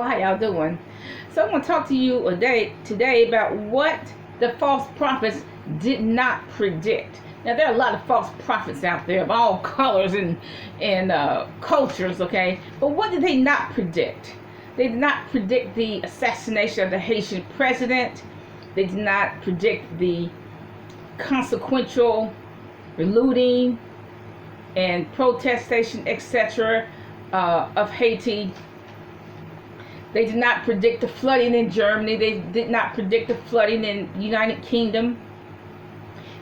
Hello, how y'all doing? So I want to talk to you today about what the false prophets did not predict. Now there are a lot of false prophets out there of all colors and cultures, okay? But what did they not predict? They did not predict the assassination of the Haitian president. They did not predict the consequential looting and protestation, etc., of Haiti. They did not predict the flooding in Germany. They did not predict the flooding in United Kingdom.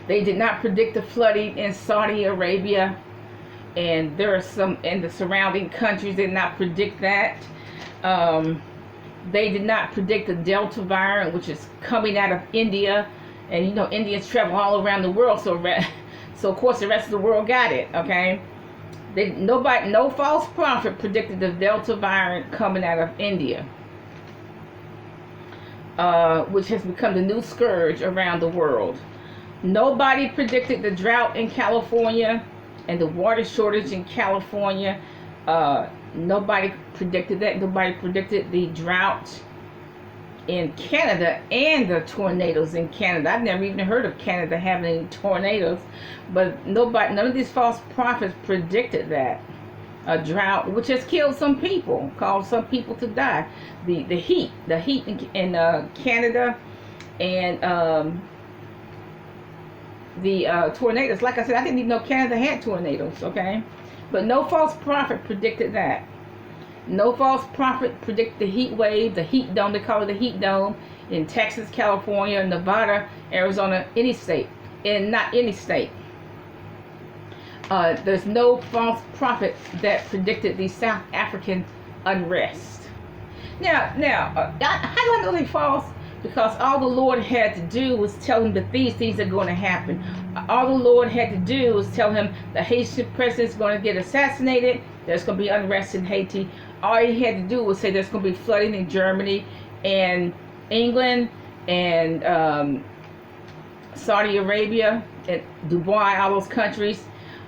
They did not predict the flooding in Saudi Arabia. And there are some in the surrounding countries. They did not predict that. They did not predict the Delta variant, which is coming out of India. And you know, Indians travel all around the world, so of course the rest of the world got it, okay? No false prophet predicted the Delta variant coming out of India, which has become the new scourge around the world. Nobody predicted the drought in California and the water shortage in California. Nobody predicted that. Nobody predicted the drought in Canada and the tornadoes in Canada. I've never even heard of Canada having any tornadoes, but none of these false prophets predicted that. A drought which has killed some people, caused some people to die. The heat in Canada, and the tornadoes. Like I said, I didn't even know Canada had tornadoes, okay? But no false prophet predicted that. No false prophet predicted the heat wave, the heat dome. They call it the heat dome in Texas, California, Nevada, Arizona, any state, and not any state. There's no false prophet that predicted the South African unrest. Now, how do I know they're false? Because all the Lord had to do was tell him that these things are going to happen. All the Lord had to do was tell him the Haitian president is going to get assassinated. There's going to be unrest in Haiti. All he had to do was say there's going to be flooding in Germany and England and Saudi Arabia and Dubai, all those countries.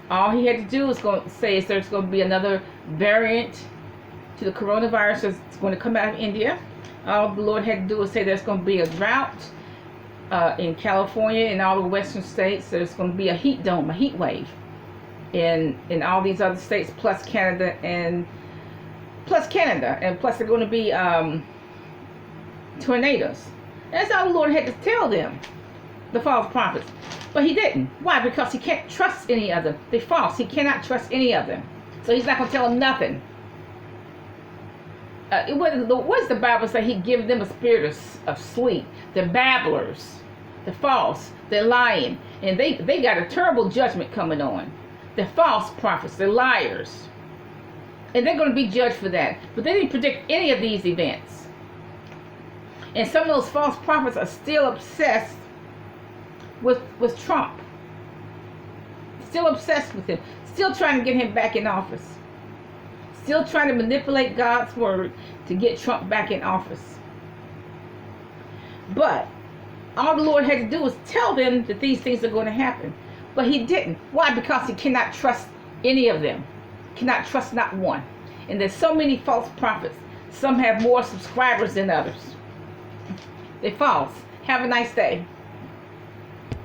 All he had to do was say is there's going to be another variant to the coronavirus that's going to come out of India. All the Lord had to do was say there's going to be a drought in California and all the western states. There's going to be a heat dome, a heat wave in all these other states, plus Canada, and plus they're going to be tornadoes. That's all the Lord had to tell them, the false prophets. But he didn't. Why? Because he can't trust any of them. They're false. He cannot trust any of them. So he's not going to tell them nothing. What does the Bible say? He gives them a spirit of sleep. The babblers, the false, they're lying. And they got a terrible judgment coming on. The false prophets, the liars. And they're going to be judged for that. But they didn't predict any of these events. And some of those false prophets are still obsessed with Trump. Still obsessed with him. Still trying to get him back in office. Still trying to manipulate God's word to get Trump back in office. But all the Lord had to do was tell them that these things are going to happen. But he didn't. Why? Because he cannot trust any of them. Cannot trust not one. And there's so many false prophets. Some have more subscribers than others. They're false. Have a nice day.